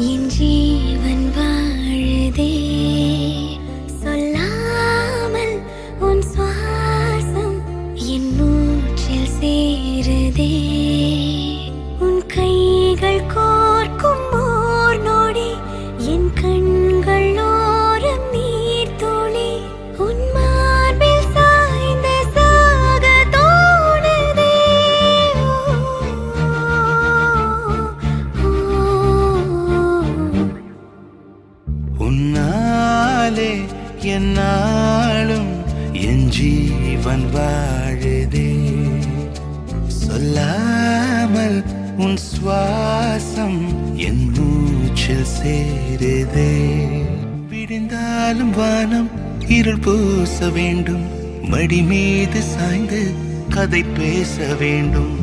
என் ஜீவன் வாழுதே சொல்லாமல் உன் சுவாசம் என் மூச்சில் சேருதே உன் கைகள் கோர்க்கும் ஓர் நொடி என் கண்கள் ஓரம் நீர் துளி உன் மார்பில் சாய்ந்த சாக தோணுதே உன்னாலே என்னாலும் என் ஜீவன் வாழுதே சொல்லாமல் உன் சுவாசம் என் மூச்சில் சேருதே விடிந்தாலும் வானம் இருள் பூச வேண்டும் மடி மீது சாய்ந்து கதை பேச வேண்டும்